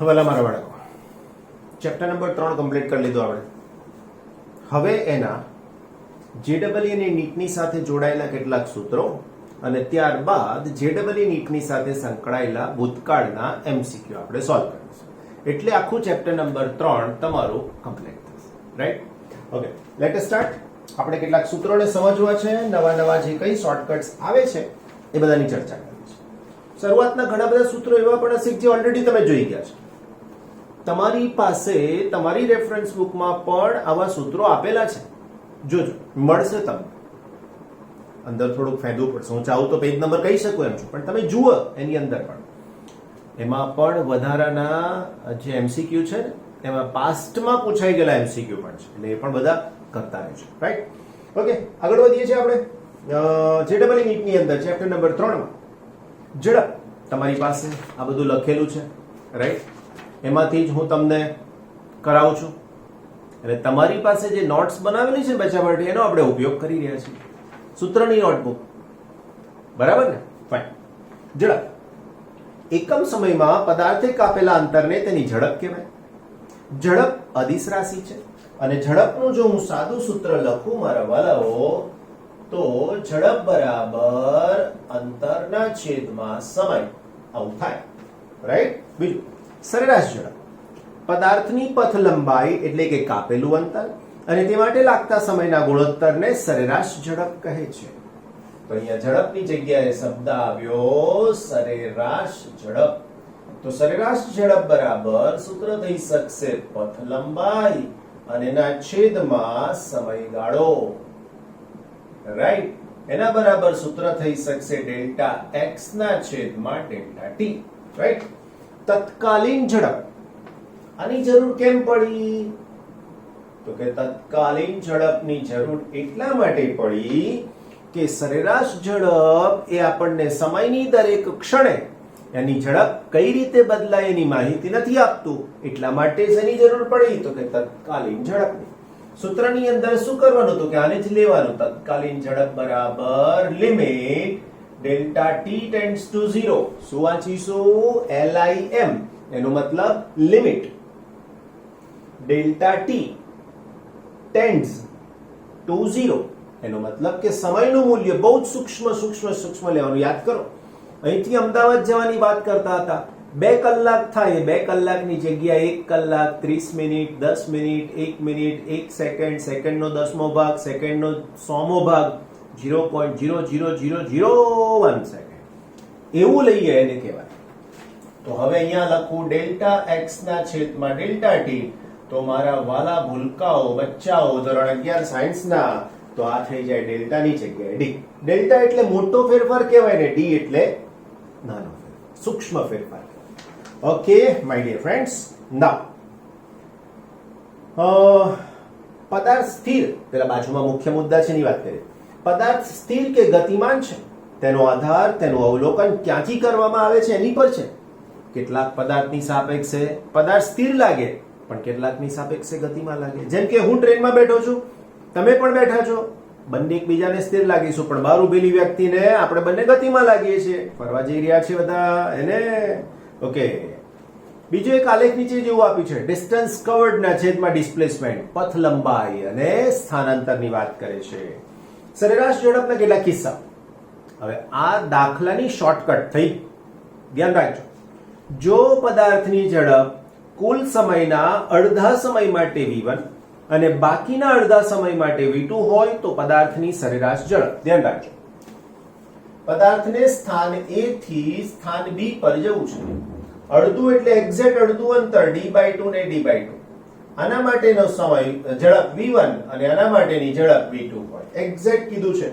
હવાલા મારા બાળકો, chapter number 3 complete કરી લીધું આપણે. હવે એના જેડબલઈ અને નીટની સાથે જોડાયેલા કેટલાક સૂત્રો અને ત્યારબાદ જેડબલઈ નીટની સાથે સંકળાયેલા ભૂતકાળના એમસીક્યુ આપણે સોલ્વ કરીશું. એટલે આખું ચેપ્ટર નંબર 3 તમારું કમ્પ્લીટ થશે. Right? Okay, let us start. આપણે કેટલાક સૂત્રોને સમજવા છે, નવા જે કઈ શોર્ટકટ્સ આવે છે એ બધાની ચર્ચા કરવી છે. શરૂઆતના ઘણા બધા સૂત્રો એવા પણ હશે જે ઓલરેડી તમે જોઈ ગયા છે. તમારી પાસે તમારી રેફરન્સ બુકમાં પણ આવા સૂત્રો આપેલા છે. જોજો, મળશે તમને. અંદર થોડુંક ફેંદવું પડશે. હું ચાહું તો પેજ નંબર કહી શકું એમ છું, પણ તમે જુઓ એની અંદર પણ એમાં પણ વધારાના જે એમસીક્યુ છે ને એમાં પાસ્ટમાં પૂછાઈ ગયેલા એમસીક્યુ પણ છે, એટલે એ પણ બધા કરતા રહેજો. રાઈટ? ઓકે, આગળ વધીએ છીએ આપણે જેડબલઈ નીટની અંદર ચેપ્ટર નંબર 3 માં ઝડપ. તમારી પાસે આ બધું લખેલું છે. રાઈટ? એમાંથી જ હું તમને કરાવું છું. એટલે તમારી પાસે જે નોટ્સ બનાવેલી છે બચ્ચા માટે એનો આપણે ઉપયોગ કરી રહ્યા છીએ. સૂત્રની નોટબુક, બરાબર ને? ફાઇન. ઝડપ. એકમ સમયમાં પદાર્થે કાપેલા અંતરને તેની ઝડપ કહેવાય. ઝડપ અદિશ રાશિ છે અને ઝડપનું જો હું સાદું સૂત્ર લખું મારા વાલાઓ, તો ઝડપ બરાબર અંતરના છેદમાં સમય. આવું થાય. રાઈટ? બીજું, સરેરાશ ઝડપ. પદાર્થની પથ લંબાઈ એટલે કે કાપેલું અંતર અને તે માટે લાગતા સમયના ગુણોત્તરને સરેરાશ ઝડપ કહે છે. તો અહીંયા ઝડપની જગ્યાએ શબ્દ આવ્યો સરેરાશ ઝડપ. તો સરેરાશ ઝડપ બરાબર સૂત્ર થઈ શકશે પથ લંબાઈ અને એના છેદમાં સમયગાળો. રાઈટ? એના બરાબર સૂત્ર થઈ શકશે ડેલ્ટા એક્સ ના છેદમાં ડેલ્ટા ટી. રાઈટ? તત્કાલીન ઝડપ. આની જરૂર કેમ પડી? તો કે તત્કાલીન ઝડપની જરૂર એટલા માટે પડી કે સરેરાશ ઝડપ એ આપણને સમયની દરેક ક્ષણે એની ઝડપ કઈ રીતે બદલાય એની માહિતી નથી આપતું. એટલા માટે જ એની જરૂર પડી. તો કે તત્કાલીન ઝડપની સૂત્રની અંદર શું કરવાનું? તો કે આને જ લેવાનું. તત્કાલીન ઝડપ બરાબર limit delta T tends to 0. શું વાંચીશું? LIM. એનો મતલબ limit delta T tends to 0. એનો મતલબ કે સમયનું મૂલ્ય બહુ જ સૂક્ષ્મ લેવાનું. યાદ કરો, અહીંથી અમદાવાદ જવાની વાત કરતા હતા. 2 કલાક થાય, 2 કલાકની જગ્યાએ 1 કલાક 30 મિનિટ, 10 મિનિટ, 1 મિનિટ, 1 સેકન્ડ, સેકન્ડનો 10મો ભાગ, સેકન્ડનો 100મો ભાગ, 0.00001 સેકન્ડ, એવું લઈએ એને કહેવાય. તો હવે અહીંયા લખું ડેલ્ટા એક્સ ના છેદમાં ડેલ્ટા ટી. તો મારા વાલા ભૂલકાઓ, બચ્ચાઓ, ધોરણ 11 સાયન્સના, તો આ થઈ જાય ડેલ્ટાની જગ્યાએ ડી. ડેલ્ટા એટલે મોટો ફેરફાર કહેવાય ને, ડી એટલે નાનો ફેરફાર, સૂક્ષ્મ ફેરફાર. ઓકે માય ડિયર ફ્રેન્ડ્સ, નાઉ પદાર્થ સ્થિર, પેલા બાજુમાં મુખ્ય મુદ્દા છે એની વાત કરીએ. પદાર્થ સ્થિર કે ગતિમાન છે તેનો આધાર તેનું અવલોકન ક્યાંથી કરવામાં આવે છે એની પર છે. કેટલાક પદાર્થની સાપેક્ષે પદાર્થ સ્થિર લાગે પણ કેટલાકની સાપેક્ષે ગતિમાં લાગે. જેમ કે હું ટ્રેનમાં બેઠો છું, તમે પણ બેઠા છો, બંને એકબીજાને સ્થિર લાગીશું, પણ બહાર ઉભેલી વ્યક્તિને આપણે બંને ગતિમાં લાગીએ છીએ. ફરવા જઈ રહ્યા છે બધા એને. ઓકે, બીજું એક આલેખ નીચે જેવું આપ્યું છે. ડિસ્ટન્સ કવર્ડ ના છેદમાં ડિસ્પ્લેસમેન્ટ, પથ લંબાઈ અને સ્થાનાંતરની વાત કરે છે. સરેરાશ ઝડપના કેટલાક કિસ્સા. હવે આ દાખલાની શોર્ટકટ થઈ, ધ્યાન રાખજો. જો પદાર્થની ઝડપ કુલ સમયના અડધા સમય માટે v1 અને બાકીના અડધા સમય માટે v2 હોય તો પદાર્થની સરેરાશ ઝડપ. ધ્યાન રાખજો, પદાર્થને સ્થાન A થી સ્થાન B પર જવું છે. અડધું એટલે એક્ઝેક્ટ અડધું અંતર d/2 ને d/2. આના માટેનો સમય ઝડપ v1 અને આના માટેની ઝડપ v2 હોય. એક્ઝેક્ટ કીધું છે.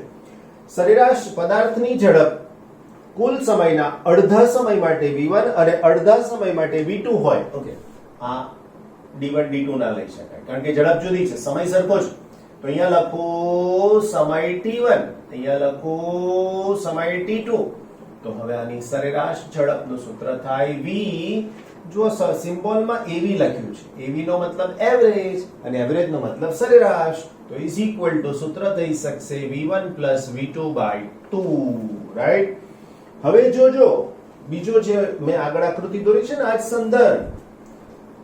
સરેરાશ પદાર્થની ઝડપ કુલ સમયના અડધા સમય માટે v1 અને અડધા સમય માટે v2 હોય. ઓકે, આ d1 d2 ના લઈ શકાય કારણ કે ઝડપ જુદી છે, સમય સરખો છે. તો અહીંયા લખું સમય t1, અહીંયા લખું સમય t2. તો હવે આની સરેરાશ ઝડપનું સૂત્ર થાય v. જો સિમ્બોલમાં av લખ્યું છે, av નો મતલબ એવરેજ અને એવરેજ નો મતલબ સરેરાશ. તો ઇઝ ઇક્વલ ટુ સૂત્ર થઈ શકશે v1 v2/2. રાઈટ? હવે જોજો, બીજો જે મેં આગળ આકૃતિ દોરી છે ને, આ સંદર્ભ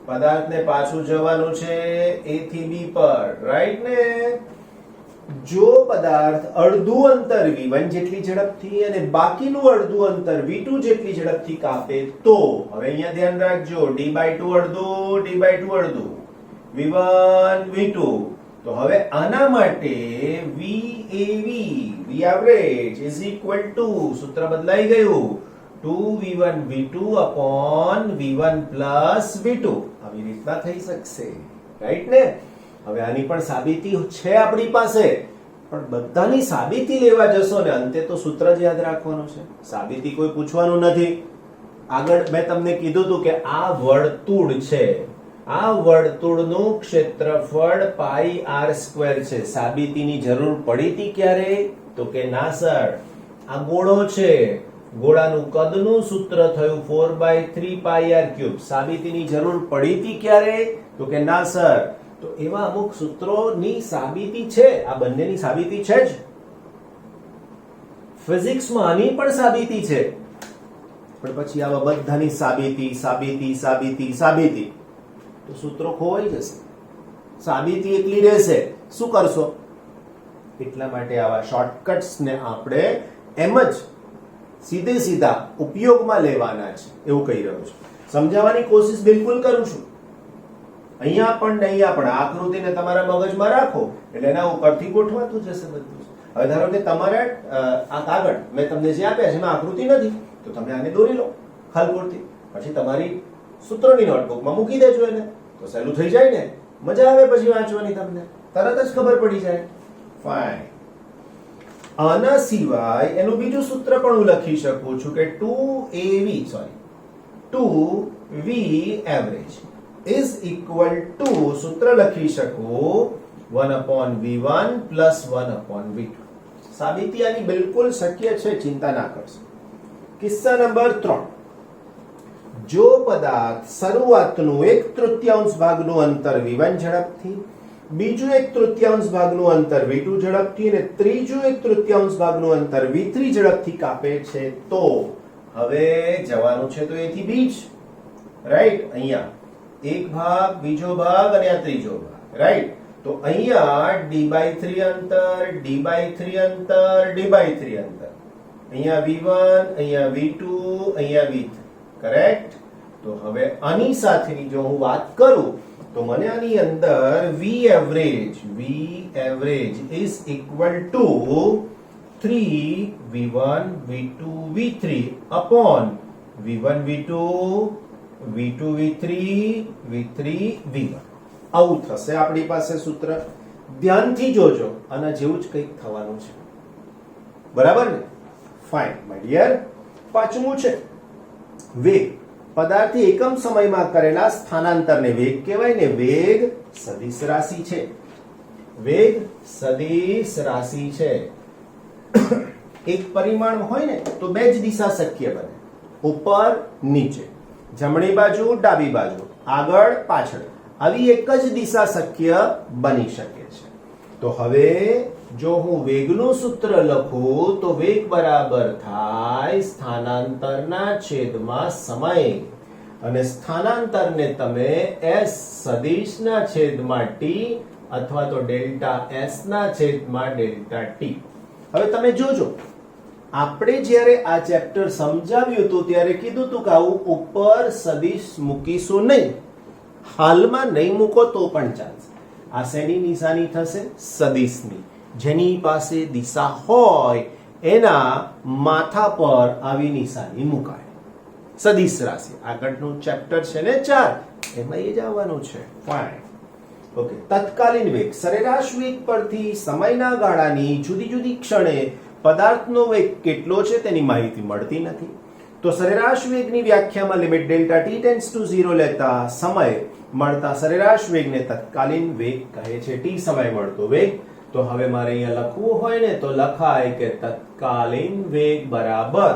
પદાર્થને પાછું જવાનું છે A થી B પર, રાઈટ ને? જો પદાર્થ અડધું અંતર V1 જેટલી ઝડપથી અને બાકીનું અડધું અંતર V2 જેટલી ઝડપથી કાપે તો હવે અહીંયા ધ્યાન રાખજો, D/2 અડધું, D/2 અડધું, V1 V2. તો હવે આના માટે VAV, V average is equal to, સૂત્ર બદલાઈ ગયું, 2V1 V2 upon V1 plus V2. આવી રીતના થઈ શકશે, રાઈટ ને? હવે આની પણ સાબિતી છે આપણી પાસે, પણ બધાની સાબિતી લેવા જશો ને અંતે તો સૂત્ર જ યાદ રાખવાનું છે, સાબિતી કોઈ પૂછવાનું નથી. આગળ મેં તમને કીધું હતું કે આ વર્તુળ છે, આ વર્તુળનું ક્ષેત્રફળ πr² છે. સાબિતીની જરૂર પડી હતી ક્યારે? તો કે ના સર, આ ગોળો છે, ગોળાનું કદનું સૂત્ર થયું 4/3πr³. સાબિતીની જરૂર પડી હતી ક્યારે? તો કે ના સર. તો એવા અમુક સૂત્રોની સાબિતી છે, આ બંનેની સાબિતી છે જ. ફિઝિક્સમાં આની પણ સાબિતી છે, પણ પછી આવા બધાની સાબિતી સાબિતી સાબિતી સાબિતી તો સૂત્રો ખોવાઈ જશે, સાબિતી એકલી રહેશે, શું કરશો? એટલા માટે આવા શોર્ટકટ્સ ને આપણે એમ જ સીધે સીધા ઉપયોગમાં લેવાના છે એવું કહી રહ્યો છું. સમજાવવાની કોશિશ બિલકુલ કરું છું. અહીંયા પણ અહીંયા પણ આકૃતિને તમારા મગજમાં રાખો એટલે એના ઉપરથી ગોઠવાતું જશે બધું. હવે ધારો કે તમારા આ કાગળ મેં તમને જે આપ્યા છે એમાં આકૃતિ નથી, તો તમે આને દોરી લો ખાલપુરથી, પછી તમારી સૂત્રોની નોટબુકમાં મૂકી દેજો એને, તો સહેલું થઈ જાય ને, મજા આવે પછી વાંચવાની, તમને તરત જ ખબર પડી જાય. ફાઇન. આના સિવાય એનું બીજું સૂત્ર પણ હું લખી શકું છું કે 2V average is equal to, સૂત્ર લખી શકું 1/V1 plus 1/V2. સાબિતી આની બિલકુલ શક્ય છે, ચિંતા ના કરશો. કિસ્સા નંબર 3. જો પદાર્થ શરૂઆતનું 1/3 ભાગનું અંતર V1 ઝડપથી, બીજું 1/3 ભાગનું અંતર V2 ઝડપથી અને ત્રીજું 1/3 ભાગનું અંતર V3 ઝડપથી કાપે છે તો હવે જવાનું છે તો A થી B જ, રાઈટ? અહીંયા એક ભાગ, બીજો ભાગ અને આ ત્રીજો ભાગ, રાઈટ? તો અહીંયા D/3 અંતર, D/3 અંતર, D/3 અંતર, અહીંયા V1, અહીંયા V2, અહીંયા V3, કરેક્ટ? તો હવે આની સાથેની જો હું વાત કરું તો મને આની અંદર V average is equal to 3V1 V2 V3 upon V1 V2 V2 V3 V3 V1. આવું થશે આપણી પાસે સૂત્ર. ધ્યાનથી જોજો, આના જેવું જ કંઈક થવાનું છે, બરાબર ને? Fine my dear. પાંચમું છે વેગ. પદાર્થે એકમ સમયમાં કરેલા સ્થાનાંતરને વેગ કહેવાય ને. વેગ સદિશ રાશિ છે, વેગ સદિશ રાશિ છે. એક પરિમાણ હોય ને તો બે જ દિશા શક્ય બને, ઉપર નીચે, જમણી બાજુ ડાબી બાજુ, આગળ પાછળ, આવી એક જ દિશા શક્ય બની શકે છે. તો હવે જો હું વેગનું સૂત્ર લખું તો વેગ બરાબર થાય સ્થાનાંતરના છેદમાં સમય, અને સ્થાનાંતરને તમે s સદિશના છેદમાં t અથવા તો ડેલ્ટા s ના છેદમાં ડેલ્ટા t. હવે તમે જોજો, આપણે જ્યારે આ ચેપ્ટર સમજાવ્યું હતું ત્યારે કીધું હતું કે આવું ઉપર સદિશ મૂકીશું નહીં, હાલમાં નહીં મૂકો તો પણ ચાલશે. આ શેની નિશાની થશે? સદિશની. જેની પાસે દિશા હોય એના માથા પર આવી નિશાની મુકાય. સદિશ રાશિ આગળનું ચેપ્ટર છે ને 4, એમાં એ જ આવવાનું છે. ફાઇન. ઓકે. તત્કાલીન વેગ. સરેરાશ વેગ પરથી સમયના ગાળાની જુદી જુદી ક્ષણે પદાર્થનો વેગ કેટલો છે તેની માહિતી મળતી નથી. તો સરેરાશ વેગની વ્યાખ્યામાં limit delta t tends to 0 લેતા સમય મળતા સરેરાશ વેગને તત્કાલીન વેગ કહે છે. t સમય મળતો વેગ. તો હવે મારે અહીંયા લખવું હોય ને તો લખાય કે તત્કાલીન વેગ બરાબર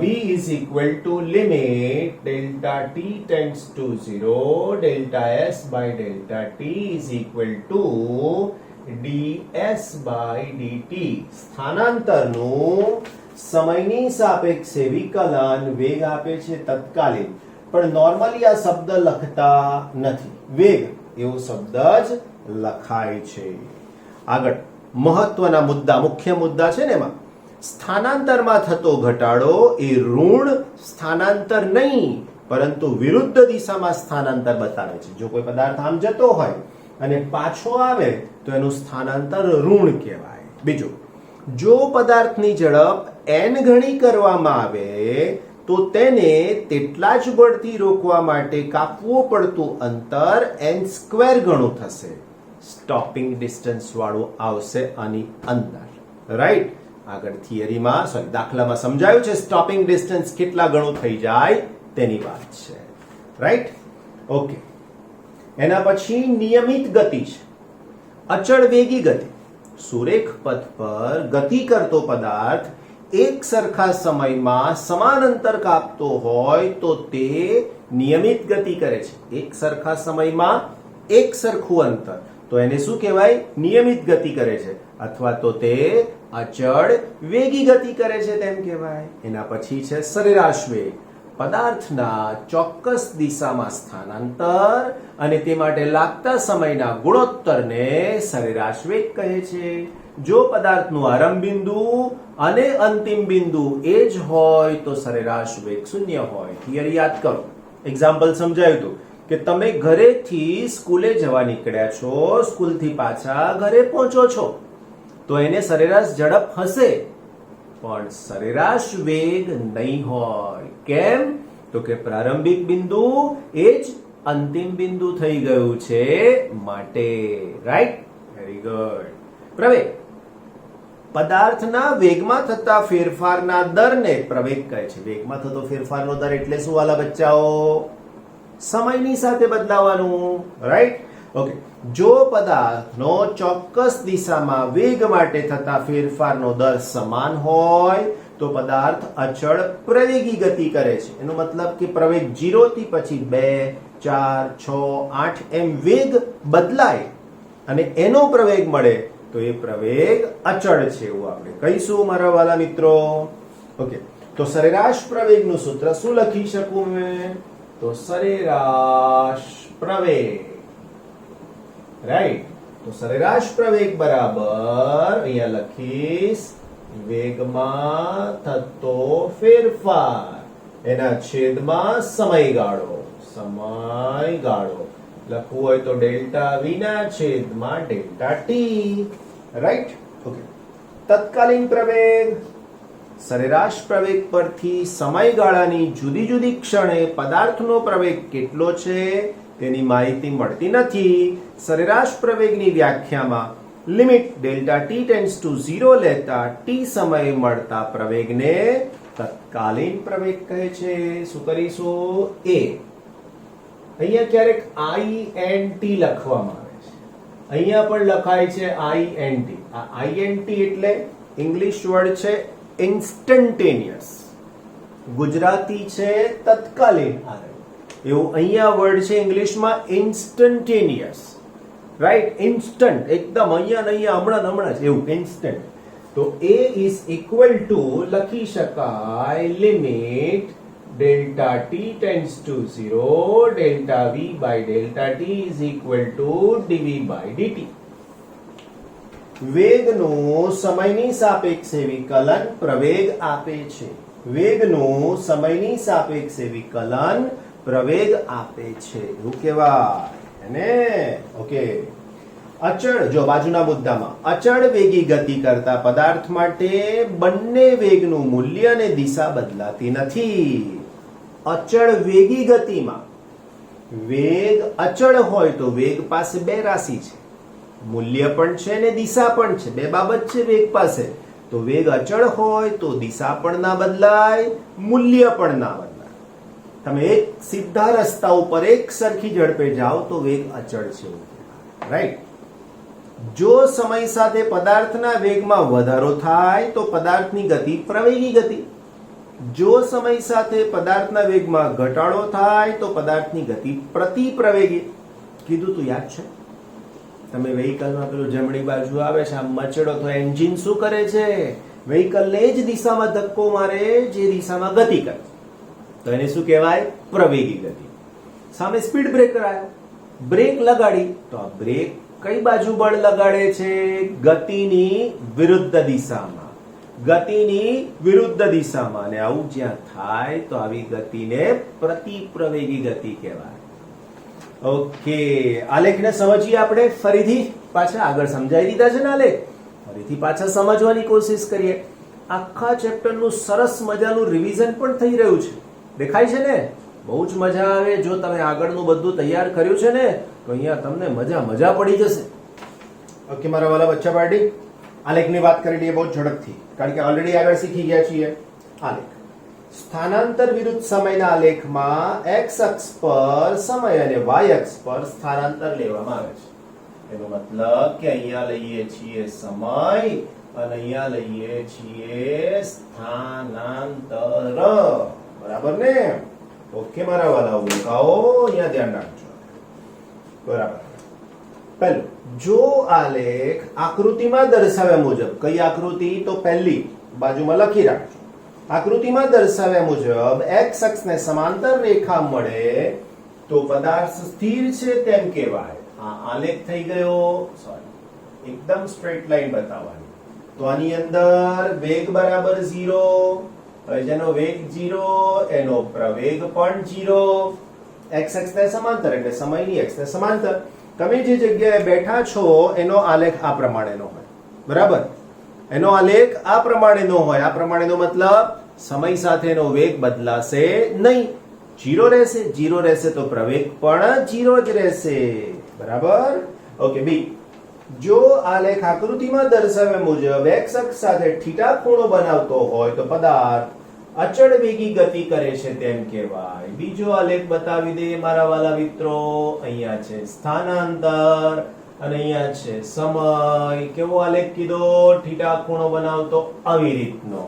v is equal to limit delta t tends to 0 delta s by delta t is equal to ds by dt. સ્થાનાંતરનું સમયની સાપેક્ષે વિકલન વેગ આપે છે તત્કાલીન. પણ નોર્મલી આ શબ્દ લખતા નથી. વેગ એવો શબ્દ જ લખાય છે. આગળ મહત્વના મુદ્દા, મુખ્ય મુદ્દા છે ને એમાં સ્થાનાંતરમાં થતો ઘટાડો એ ઋણ સ્થાનાંતર નહીં પરંતુ વિરુદ્ધ દિશામાં સ્થાનાંતર બતાવે છે. જો કોઈ પદાર્થ આમ જતો હોય અને પાછો આવે તો એનું સ્થાનાંતર ઋણ કહેવાય. બીજું, જો પદાર્થની ઝડપ n ગણી કરવામાં આવે તો તેને તેટલા જ બળથી રોકવા માટે કાપવું પડતું અંતર n² ગણું થશે. સ્ટોપિંગ ડિસ્ટન્સ વાળું આવશે આની અંદર. રાઈટ? આગળ થિયરીમાં દાખલામાં સમજાયું છે સ્ટોપિંગ ડિસ્ટન્સ કેટલા ગણું થઈ જાય તેની વાત છે. રાઈટ? ઓકે. એના પછી નિયમિત ગતિ છે. અચળ વેગી ગતિ. સુરેખ પથ પર ગતિ કરતો પદાર્થ એક સરખા સમયમાં સમાન અંતર કાપતો હોય તો તે નિયમિત ગતિ કરે છે. એક સરખા સમયમાં એક સરખું અંતર, તો એને શું કહેવાય? નિયમિત ગતિ કરે છે. અથવા તો તે અચળ વેગી ગતિ કરે છે તેમ કહેવાય. એના પછી છે સરેરાશ વેગ. પદાર્થના ચોક્કસ દિશામાં સ્થાનાંતર અને તે માટે લાગતા સમયના ગુણોત્તરને સરેરાશ વેગ કહે છે. જો પદાર્થનું આરંભ બિંદુ અને અંતિમ બિંદુ એ જ હોય તો સરેરાશ વેગ 0 હોય. થિયરી યાદ કરો. એક્ઝામ્પલ સમજાયું હતું કે તમે ઘરેથી સ્કૂલે જવા નીકળ્યા છો, સ્કૂલથી પાછા ઘરે પહોંચો છો તો એને સરેરાશ ઝડપ હશે પણ સરેરાશ વેગ નહીં હોય. કેમ? તો કે પ્રારંભિક બિંદુ એ જ અંતિમ બિંદુ થઈ ગયું છે માટે. રાઈટ? Very good. પ્રવેગ. પદાર્થના વેગમાં થતા ફેરફારના દરને પ્રવેગ કહે છે. વેગમાં થતો ફેરફારનો દર એટલે શું વાલા બચ્ચાઓ? સમયની સાથે બદલાવાનું. રાઈટ? ઓકે. જો પદાર્થનો ચોક્કસ દિશામાં વેગ માટે થતા ફેરફારનો દર સમાન હોય તો પદાર્થ અચળ પ્રવેગી ગતિ કરે છે. એનો મતલબ કે પ્રવેગ 0 થી પછી 2, 4, 6, 8 એમ વેગ બદલાય અને એનો પ્રવેગ મળે તો એ પ્રવેગ અચળ છે એવું આપણે કહીશું મારા વાલા મિત્રો. ઓકે. તો સરેરાશ પ્રવેગનું સૂત્ર શું લખી શકું મેં? તો સરેરાશ પ્રવેગ. રાઈટ? તો સરેરાશ પ્રવેગ બરાબર અહીંયા લખીશ વેગમાં થતો ફેરફાર એના છેદમાં સમયગાળો. સમયગાળો લખવું હોય તો ડેલ્ટા વી ના છેદમાં ડેલ્ટા ટી. રાઈટ? ઓકે. તત્કાલીન પ્રવેગ. સરેરાશ પ્રવેગ પરથી સમયગાળાની જુદી જુદી ક્ષણે પદાર્થનો પ્રવેગ કેટલો છે તેની માહિતી મળતી નથી. સરેરાશ પ્રવેગની વ્યાખ્યામાં limit delta T tends to 0 લેતા ટી સમયે મળતા પ્રવેગને તત્કાલીન પ્રવેગ કહે છે. શું કરીશું? એ અહીંયા ક્યારેક INT લખવામાં આવે છે, અહીંયા પણ લખાય છે INT. આ INT એટલે ઇંગ્લિશ વર્ડ છે ઇન્સ્ટન્ટેનિયસ, ગુજરાતી છે તત્કાલીન. એવું અહીંયા વર્ડ છે ઇંગ્લિશમાં ઇન્સ્ટન્ટેનિયસ. રાઈટ? ઇન્સ્ટન્ટ, એકદમ અહીંયા ને અહીંયા, હમણાં જ એવું ઇન્સ્ટન્ટ. તો A ઇઝ ઇક્વલ ટુ લખી શકાય limit delta T tends to 0 delta V by delta T is equal to DV by DT. વેગનું સમયની સાપેક્ષે વિકલન પ્રવેગ આપે છે. વેગનું સમયની સાપેક્ષે વિકલન પ્રવેગ આપે છે એવું કહેવાય ને. ઓકે. અચળ. જો બાજુના મુદ્દામાં અચળ વેગી ગતિ કરતા પદાર્થ માટે બંને વેગનું મૂલ્ય અને દિશા બદલાતી નથી. અચળ વેગી ગતિમાં વેગ અચળ હોય તો વેગ પાસે બે રાશિ છે, મૂલ્ય પણ છે અને દિશા પણ છે. બે બાબત છે વેગ પાસે. તો વેગ અચળ હોય તો દિશા પણ ના બદલાય, મૂલ્ય પણ ના બદલાય. તમે એક સીધા રસ્તા ઉપર એક સરખી ઝડપે જાઓ તો વેગ અચળ છે. રાઈટ? જો સમય સાથે પદાર્થના વેગમાં વધારો થાય તો પદાર્થની ગતિ પ્રવેગી ગતિ. જો સમય સાથે પદાર્થના વેગમાં ઘટાડો થાય તો પદાર્થની ગતિ પ્રતિપ્રવેગી. કીધું તું યાદ છે? તમે વ્હીકલમાં પેલું જમણી બાજુ આવે છે આમ મચડો તો એન્જિન શું કરે છે? વ્હીકલને જ દિશામાં ધક્કો મારે જે દિશામાં ગતિ કરે. તો એને શું કહેવાય? પ્રવેગી ગતિ. સામે સ્પીડ બ્રેકર આવ્યો, બ્રેક લગાડી તો આ બ્રેક કઈ બાજુ બળ લગાડે છે? ગતિની વિરુદ્ધ દિશામાં. ગતિની વિરુદ્ધ દિશામાં. અને આવું જ્યાં થાય તો આવી ગતિને પ્રતિપ્રવેગી ગતિ કહેવાય. ઓકે, આલેખને સમજીએ આપણે ફરીથી પાછા. આગળ સમજાવી દીધા છે ને આલેખ, ફરીથી પાછા સમજવાની કોશિશ કરીએ. આખા ચેપ્ટરનું સરસ મજાનું રિવિઝન પણ થઈ રહ્યું છે. દેખાય છે ને? બહુ જ મજા આવે. જો તમે આગળનું બધું તૈયાર કર્યું છે ને તો અહીંયા તમને મજા પડી જશે. ઓકે મારા વાલા બચ્ચા પાર્ટી, આલેખની વાત કરી લઈએ બહુ ઝડપથી, કારણ કે ઓલરેડી આગળ શીખી ગયા છીએ. આલેખ સ્થાનાંતર વિરુદ્ધ સમયના આલેખમાં x અક્ષ પર સમય અને y અક્ષ પર સ્થાનાંતર લેવામાં આવે છે. એનો મતલબ કે અહીંયા લઈએ છીએ સમય અને અહીંયા લઈએ છીએ સ્થાનાંતર. બરાબર ને? ઓકે મારા વાલા ઉલકાઓ, અહીંયા ધ્યાન રાખજો. બરાબર. પહેલું, જો આલેખ આકૃતિમાં દર્શાવ્યા મુજબ, કઈ આકૃતિ? તો પહેલી બાજુમાં લખી રાખજો. આકૃતિમાં દર્શાવ્યા મુજબ x અક્ષને સમાંતર રેખા મળે તો પદાર્થ સ્થિર છે તેમ કહેવાય. આ આલેખ થઈ ગયો. સોરી, એકદમ સ્ટ્રેટ લાઈન બતાવવાની. તો આની અંદર વેગ બરાબર 0, હવે જેનો વેગ 0 એનો પ્રવેગ પણ 0. x અક્ષને સમાંતર એટલે સમયની x ને સમાંતર. તમે જે જગ્યાએ બેઠા છો એનો આલેખ આ પ્રમાણેનો હોય. બરાબર? એનો આલેખ આ પ્રમાણેનો હોય. આ પ્રમાણેનો મતલબ સમય સાથેનો વેગ બદલાશે નહીં, 0 રહેશે. 0 રહેશે તો પ્રવેગ પણ 0 જ રહેશે. બરાબર? ઓકે. બી, જો આલેખ આકૃતિમાં દર્શાવ્યા મુજબ x અક્ષ સાથે θ ખૂણો બનાવતો હોય તો પદાર્થ અચળ વેગી ગતિ કરે છે તેમ કહેવાય. બીજો આલેખ બતાવી દે મારા વાલા મિત્રો. અહીંયા છે સ્થાનાંતર અને અહીંયા છે સમય. કેવો આલેખ કીધો? θ ખૂણો બનાવતો આવી રીતનો.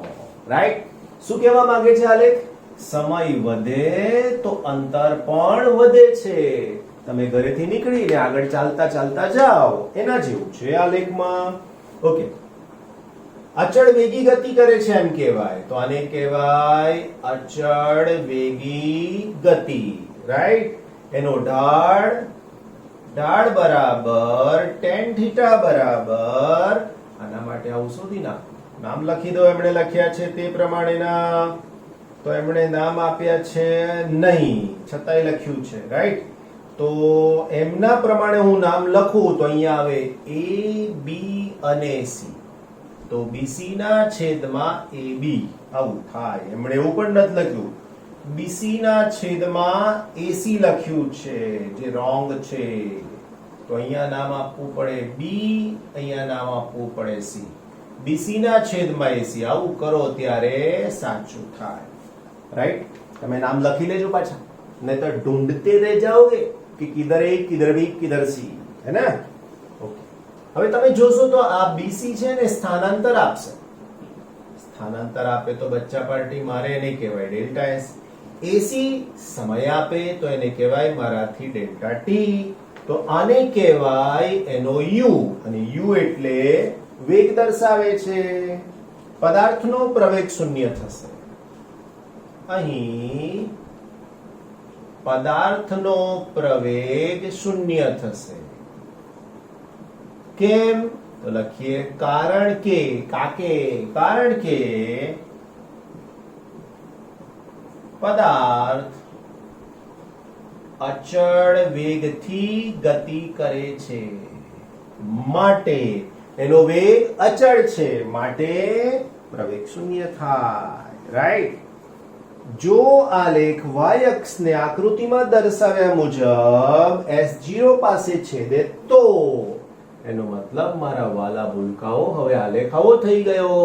રાઈટ? શું કહેવા માંગે છે આલેખ? સમય વધે તો અંતર પણ વધે છે. તમે ઘરેથી નીકળીને આગળ ચાલતા જાઓ એના જેવું છે આલેખમાં. ઓકે, અચળ વેગી ગતિ કરે છે એમ કહેવાય. તો આને કહેવાય અચળ વેગી ગતિ. રાઈટ? એનો ઢાળ બરાબર tan θ બરાબર, આના માટે આવું શોધી નાખો. નામ લખી દો. એમણે લખ્યા છે તે પ્રમાણેના. તો એમણે નામ આપ્યા છે નહીં, છતાંય લખ્યું છે. રાઈટ? તો એમના પ્રમાણે હું નામ લખું તો અહીંયા આવે a b અને c. તો BC ના છેદમાં AB આવું થાય. એમણે એવું પણ નથી લખ્યું. BC ના છેદમાં AC લખ્યું છે, જે રોંગ છે. તો અહીંયા નામ આપવું પડે B, અહીંયા નામ આપવું પડે C. BC ના છેદમાં AC આવું કરો ત્યારે સાચું થાય. રાઈટ? તમે નામ લખી લેજો પાછા, નહીં તો ઢૂંઢતે રહી જાઓગે કે કિધર A કિધર B કિધર C. હે ને? હવે તમે જોશો તો આ BC છે ને સ્થાનાંતર આપશે. સ્થાનાંતર આપે તો બચ્ચા પાર્ટી મારે એને કહેવાય ડેલ્ટા S. AC સમય આપે તો એને કહેવાય મારાથી ડેલ્ટા T. તો આને કહેવાય એનો U, અને U એટલે વેગ દર્શાવે છે. પદાર્થનો પ્રવેગ શૂન્ય થશે. અહીં પદાર્થનો પ્રવેગ શૂન્ય થશે. કેમ? તો લખીએ કારણ કે પદાર્થ અચળ વેગથી ગતિ કરે છે, માટે એનો વેગ અચળ છે, માટે પ્રવેગ શૂન્ય થાય. રાઈટ? જો આલેખ y અક્ષને આકૃતિમાં દર્શાવ્યા મુજબ S0 પાસે છેદે તો એનો મતલબ મારા વાલા ભૂલકાઓ હવે આલેખ આવો થઈ ગયો.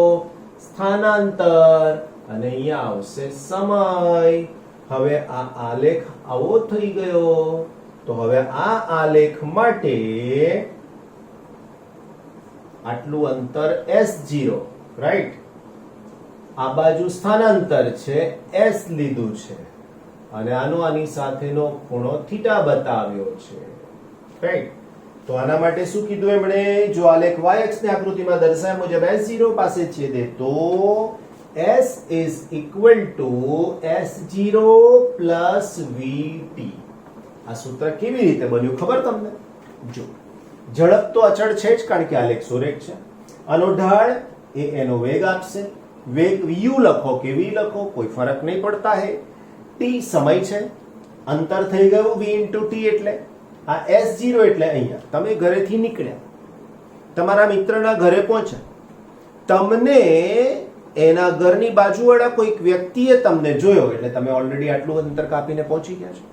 સ્થાનાંતર અને અહીંયા આવશે સમય. હવે આ આલેખ આવો થઈ ગયો. તો હવે આ આલેખ માટે આટલું અંતર S0. રાઈટ? આ બાજુ સ્થાનાંતર છે, S લીધું છે, અને આનો આની સાથેનો ખૂણો થીટા બતાવ્યો છે. રાઈટ? તો આના માટે શું કીધું એમણે? જો આલેખ y અક્ષની આકૃતિમાં દર્શાવ્યા મુજબ S0 પાસે છેદે તો S is equal to S0 plus VT. આ સૂત્ર કેવી રીતે બન્યું ખબર તમને? જો ઝડપ તો અચળ છે જ, કારણ કે આલેખ સુરેખ છે. આનો ઢાળ એ એનો વેગ આપશે. વેગ u લખો કે v લખો કોઈ ફરક નહીં પડતા હે. t સમય છે, અંતર થઈ ગયું v into t, એટલે આ S0 એટલે અહીંયા તમે ઘરેથી નીકળ્યા, તમારા મિત્રના ઘરે પહોંચ્યા, તમને એના ઘરની બાજુવાળા કોઈક વ્યક્તિએ તમને જોયો, એટલે તમે ઓલરેડી આટલું અંતર કાપીને પહોંચી ગયા છો.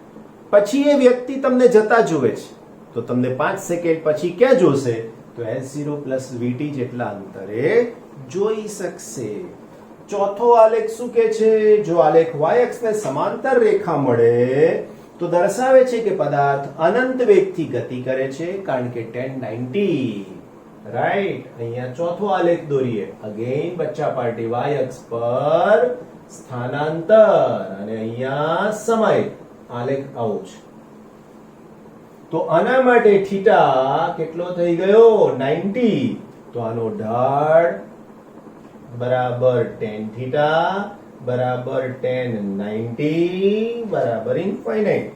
પછી એ વ્યક્તિ તમને જતા જોવે છે, તો તમને 5 સેકન્ડ પછી ક્યાં જોશે? તો S0 plus VT જેટલા અંતરે જોઈ શકશે. ચોથો આલેખ શું કે છે? જો આલેખ y અક્ષને સમાંતર રેખા મળે તો દર્શાવે છે કે પદાર્થ અનંત વેગથી ગતિ કરે છે, કારણ કે tan 90. રાઈટ, અહીંયા ચોથો આલેખ દોરીએ. અગેન બચ્ચા પાર્ટી y અક્ષ પર સ્થાનાંતર અને અહીંયા સમય. આલેખ આવો છે. તો આના માટે થીટા કેટલો થઈ ગયો? 90. તો આનો ઢાળ બરાબર tan થીટા બરાબર tan 90 બરાબર ઇન્ફાઇનાઇટ.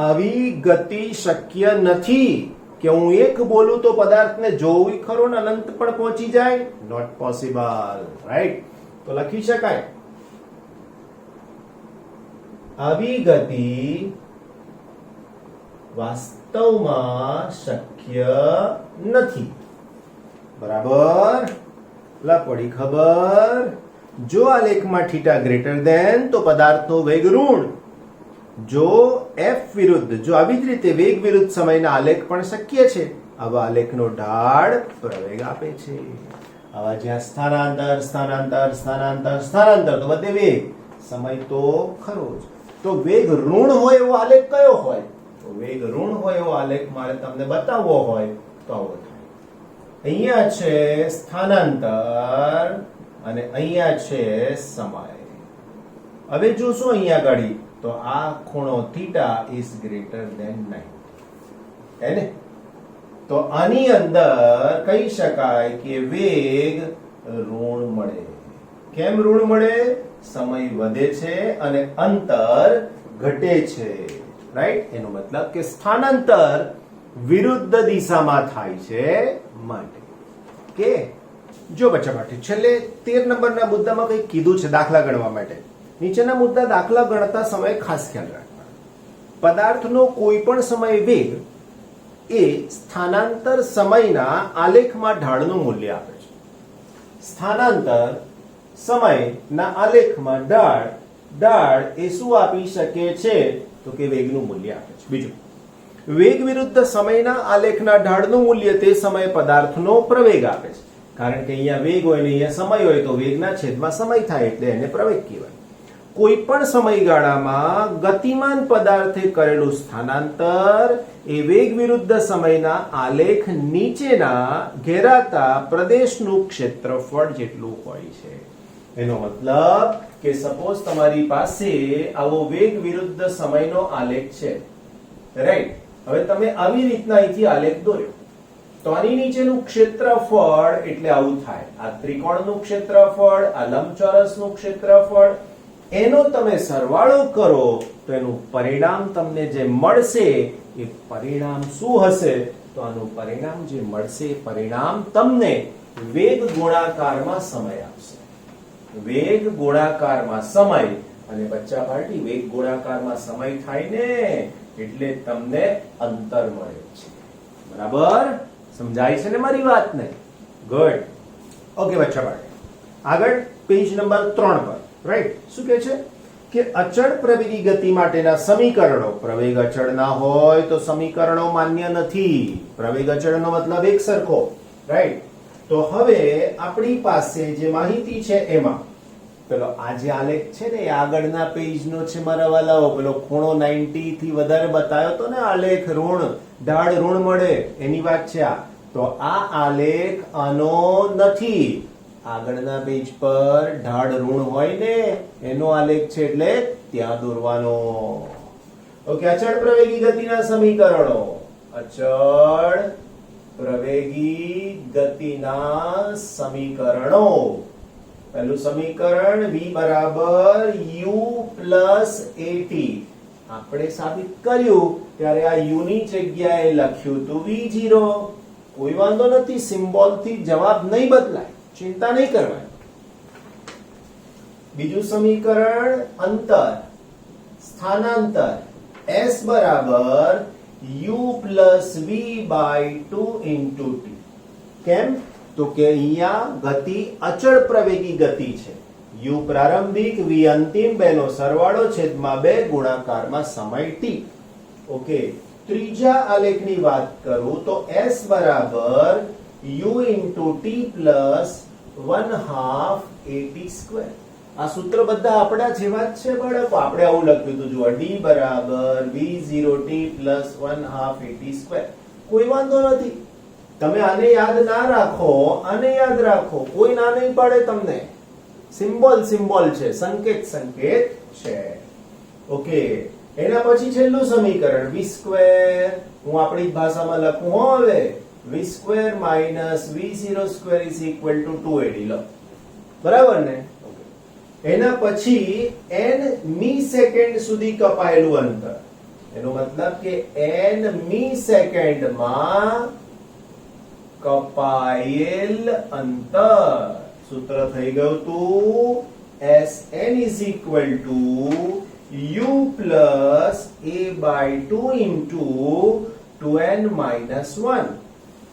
આવી ગતિ શક્ય નથી કે હું એક બોલું તો પદાર્થને જોવું ખરો ને અનંત પણ પહોંચી જાય. Not possible. રાઈટ, તો લખી શકાય આવી ગતિ વાસ્તવમાં શક્ય નથી. બરાબર, લા પડી ખબર? જો આલેખમાં થીટા ગ્રેટર ધેન તો પદાર્થનો વેગ ઋણ. જો f વિરુદ્ધ, જો આવી જ રીતે વેગ વિરુદ્ધ સમયના આલેખ પણ શક્ય છે. આવા આલેખનો ઢાળ પ્રવેગ આપે છે. આવા જ્યાં સ્થાનાંતર સ્થાનાંતર સ્થાનાંતર સ્થાનાંતર તો બધે વેગ, સમય તો ખરો જ. તો વેગ ઋણ હોય એવો આલેખ કયો હોય? તો વેગ ઋણ હોય એવો આલેખ મારે તમને બતાવવો હોય તો આવો થાય. અહીંયા છે સ્થાનાંતર અને અહીંયા છે સમય. હવે જોશું અહીંયા ગાડી, તો આ ખૂણો થીટા ઇઝ ગ્રેટર ધેન 90. હે ને? તો આની અંદર કહી શકાય કે વેગ ઋણ મળે. કેમ ઋણ મળે? સમય વધે છે અને અંતર ઘટે છે. રાઈટ, એનો મતલબ કે સ્થાનાંતર વિરુદ્ધ દિશામાં થાય છે માટે. કે જો બચ્ચા પાટી છેલ્લે 13 નંબરના મુદ્દામાં કંઈક કીધું છે દાખલા ગણવા માટે. નીચેના મુદ્દા દાખલા ગણતા સમયે ખાસ ખ્યાલ રાખવાનો. પદાર્થનો કોઈ પણ સમય વેગ એ સ્થાનાંતર સમયના આલેખમાં ઢાળનું મૂલ્ય આપે છે. સ્થાનાંતર સમયના આલેખમાં ઢાળ એ શું આપી શકે છે? તો કે વેગનું મૂલ્ય આપે છે. બીજું, વેગ વિરુદ્ધ સમયના આલેખના ઢાળનું મૂલ્ય તે સમયે પદાર્થનો પ્રવેગ આપે છે. કારણ કે અહીંયા વેગ હોય ને અહીંયા સમય હોય તો વેગના છેદમાં સમય થાય એટલે એને પ્રવેગ કહેવાય. કોઈ પણ સમયગાળામાં ગતિમાન પદાર્થે કરેલું સ્થાનાંતર એ વેગ વિરુદ્ધ સમયના આલેખ નીચેના ઘેરાતા પ્રદેશનું ક્ષેત્રફળ જેટલું હોય છે. એનો મતલબ કે સપોઝ તમારી પાસે આવો વેગ વિરુદ્ધ સમયનો આલેખ છે. રાઈટ, હવે તમે આવી રીતના અહીંથી આલેખ દોર્યો તો આની નીચેનું ક્ષેત્રફળ એટલે આવું થાય. આ ત્રિકોણનું ક્ષેત્રફળ, આ લંબચોરસનું ક્ષેત્રફળ, એનો તમે સરવાળો કરો તો એનું પરિણામ તમને જે મળશે એ પરિણામ શું હશે? તો આનું પરિણામ જે મળશે એ પરિણામ તમને વેગ ગુણાકારમાં સમય આપશે. વેગ ગુણાકારમાં સમય, અને બચ્ચા પાર્ટી વેગ ગુણાકારમાં સમય થાય ને એટલે તમને અંતર મળે છે. બરાબર સમજાય છે ને મારી વાત ને? ગુડ. ઓકે બચ્ચા પાર્ટી, આગળ પેજ નંબર 3 પર. રાઈટ, શું કહે છે કે અચળ પ્રવેગી ગતિ માટેના સમીકરણો. પ્રવેગ અચળ ના હોય તો સમીકરણો માન્ય નથી. પ્રવેગ અચળનો મતલબ એક સરખો. રાઈટ, તો હવે આપણી પાસે જે માહિતી છે એમાં પેલો આ જે આલેખ છે ને એ આગળના પેજનો છે મારા વાલાઓ. પેલો ખૂણો 90 થી વધારે બતાવ્યો તો ને આલેખ ઋણ, ઢાળ ઋણ મળે એની વાત છે આ. તો આ આલેખ આનો નથી. આગળના પેજ પર ઢાળ ઋણ હોય ને એનો આલેખ છે એટલે ત્યાં દોરવાનો. ઓકે, અચળ પ્રવેગી ગતિના સમીકરણો. અચળ પ્રવેગી ગતિના સમીકરણો પહેલું સમીકરણ v બરાબર u પ્લસ at આપણે સાબિત કર્યું ત્યારે આ u ની જગ્યાએ લખ્યું તો v0. કોઈ વાંધો નથી, સિમ્બોલ થી જવાબ નહીં બદલાય, ચિંતા નહીં કરવાની. બીજું સમીકરણ અંતર, સ્થાનાંતર s બરાબર u plus v by 2 into t. કેમ? તો કે અહીંયા ગતિ અચળ પ્રવેગી ગતિ છે. u પ્રારંભિક v અંતિમ બેનો સરવાળો છેદમાં 2 ગુણાકારમાં સમય t. ઓકે, ત્રીજા આલેખની વાત કરું તો s બરાબર u into t plus 1/2 at square. આ સૂત્ર બધા આપણા જેવા જ છે બાળકો. આપણે આવું લખ્યું હતું, જુઓ, d બરાબર v0t પ્લસ 1/2 at સ્ક્વેર. કોઈ વાંધો નથી, તમે આને યાદ ના રાખો, આને યાદ રાખો, કોઈ ના નહીં પાડે તમને. સિમ્બોલ છે, સંકેત છે. ઓકે, એના પછી છેલ્લું સમીકરણ v સ્ક્વેર. હું આપણી ભાષામાં લખું હવે v square minus v0 square is equal two 2ad. લો, બરાબર ને? એના પછી n મી સેકન્ડ સુધી કપાયેલું અંતર, એનો મતલબ કે n મી સેકન્ડમાં કપાયેલ અંતર. સૂત્ર થઈ ગયું તું Sn is equal to u plus a by 2 into 2n minus 1.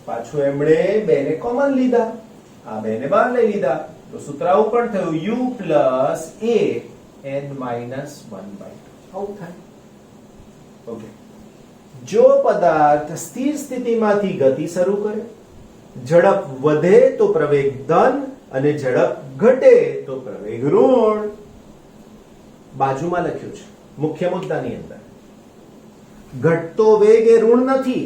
પાછું એમણે બેને કોમન લીધા, આ બેને બહાર લઈ લીધા, તો સૂત્ર આવું પણ થયું u plus a n minus 1 by 2. આવું થાય. ઓકે, જો પદાર્થ સ્થિર સ્થિતિમાંથી ગતિ શરૂ કરે, ઝડપ વધે તો પ્રવેગ ધન અને ઝડપ ઘટે તો પ્રવેગ ઋણ. બાજુમાં લખ્યું છે મુખ્ય મુદ્દાની અંદર. ઘટતો વેગ એ ઋણ નથી,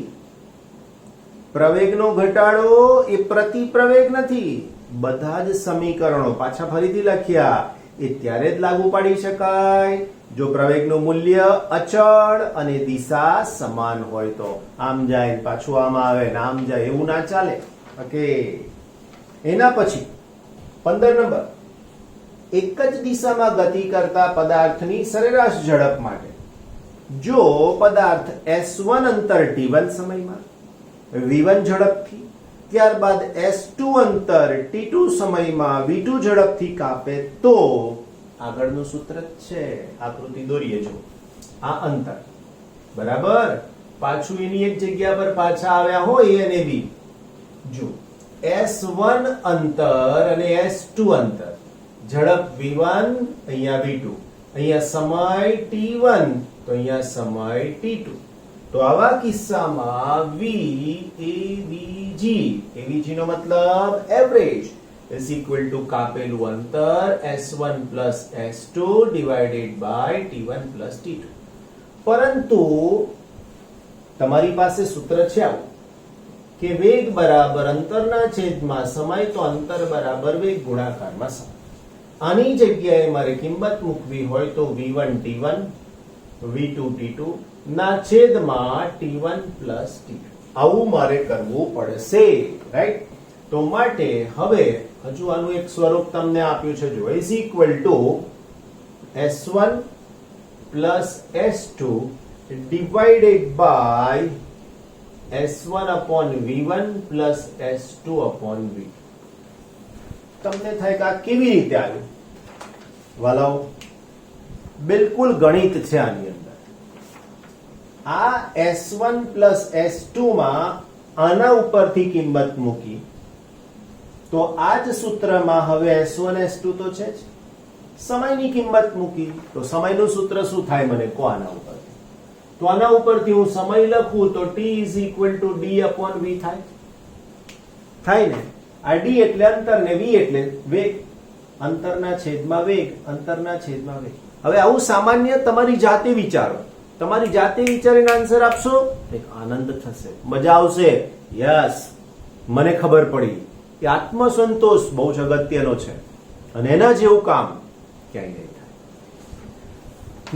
પ્રવેગનો ઘટાડો એ પ્રતિપ્રવેગ નથી. બધા જ સમીકરણો પાછા ફરીથી લખ્યા એ ત્યારે જ લાગુ પાડી શકાય જો પ્રવેગનું મૂલ્ય અચળ અને દિશા સમાન હોય તો. આમ જાય પાછું આમ આવે ને આમ જાય એવું ના ચાલે. ઓકે, એના પછી 15 નંબર, એક જ દિશામાં ગતિ કરતા પદાર્થની સરેરાશ ઝડપ માટે જો પદાર્થ s1 અંતર t1 સમયમાં v1 ઝડપથી, ત્યારબાદ s2 અંતર t2 સમયમાં v2 ઝડપથી કાપે તો આગળનું સૂત્ર છે, આકૃતિ દોરીએ જો, આ અંતર બરાબર. પાછું એની એક જગ્યા પર પાછા આવ્યા હોય a અને b. જો s1 અંતર અને s2 અંતર, ઝડપ v1, અહીંયા v2, અહીંયા સમય t1 તો અહીંયા સમય t2. તો આવા કિસ્સામાં v avg, avg નો મતલબ એવરેજ, is equal to કાપેલું અંતર s1 plus s2 divided by t1 plus t2. પરંતુ તમારી પાસે સૂત્ર છે આવું કે વેગ બરાબર અંતરના છેદમાં સમય તો અંતર બરાબર વેગ ગુણાકારમાં સમય. આની જગ્યાએ મારે કિંમત મૂકવી હોય તો v1 t1 v2 t2 ના છેદમાં t1 plus t2. આવું મારે કરવું પડશે, રાઈટ? તો માટે હવે હજુ આનું એક સ્વરૂપ તમને આપ્યું છે, જો, is equal to s1 plus s2 divided by s1 upon v1 plus s2 upon v2. તમને થાય કે આ કેવી રીતે આવ્યું? વાલાઓ, બિલકુલ ગણિત છે આની અંદર. આ s1 plus s2 માં આના ઉપરથી કિંમત મૂકી તો આ જ સૂત્રમાં હવે s1 s2 તો છે જ, સમયની કિંમત મૂકી તો સમયનું સૂત્ર શું થાય મને કહો આના ઉપરથી? તો આના ઉપરથી હું સમય લખું તો t is equal to d upon v થાય ને? આ d એટલે અંતર ને v એટલે વેગ, અંતરના છેદમાં વેગ, અંતરના છેદમાં વેગ. હવે આવું સામાન્ય તમારી જાતે વિચારો, તમારી જાતે વિચારીને આન્સર આપશો, એક આનંદ થશે, મજા આવશે. યસ, મને ખબર પડી કે આત્મસંતોષ બહુ જ અગત્યનો છે અને એના જેવું કામ ક્યાંય નહીં થાય.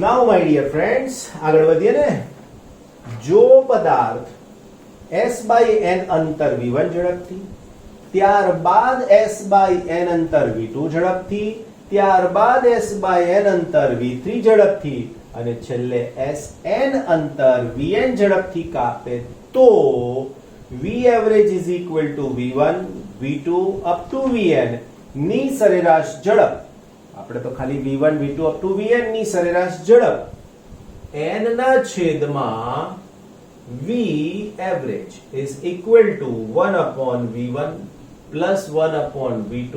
નાઉ માય ડિયર ફ્રેન્ડ્સ, આગળ વધીએ ને. જો પદાર્થ s by n અંતર v1 ઝડપથી, ત્યારબાદ s બાય n અંતર v2 ઝડપથી, ત્યારબાદ s બાય n અંતર v3 ઝડપથી અને છેલ્લે sn અંતર vn ઝડપથી કાપે તો v average is equal two v1 v2 up to vn ની સરેરાશ ઝડપ, આપણે તો ખાલી v1 v2 up to vn ની સરેરાશ ઝડપ n ના છેદમાં v average is equal two 1 upon v1 plus 1 upon v2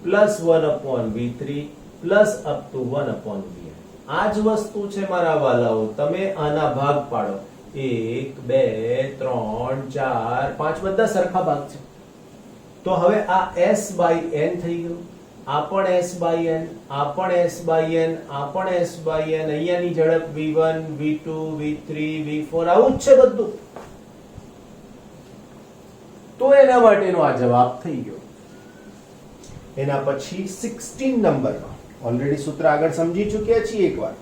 plus 1 upon v3 plus up to 1 upon vn. આ જ વસ્તુ છે મારા વાલાઓ, તમે આના ભાગ પાડો, 1 2 3 4 5 બધા સરખા ભાગ છે. તો હવે આ s બાય n થઈ ગયું, આ પણ s બાય n, આ પણ s બાય n, આ પણ s બાય n, અહીંયાની ઝડપ v1 v2 v3 v4 આવું જ છે બધું. તો એના માટેનો આ જવાબ થઈ ગયો. એના પછી 16 નંબરમાં ઓલરેડી સૂત્ર આગળ સમજી ચૂક્યા છીએ એકવાર.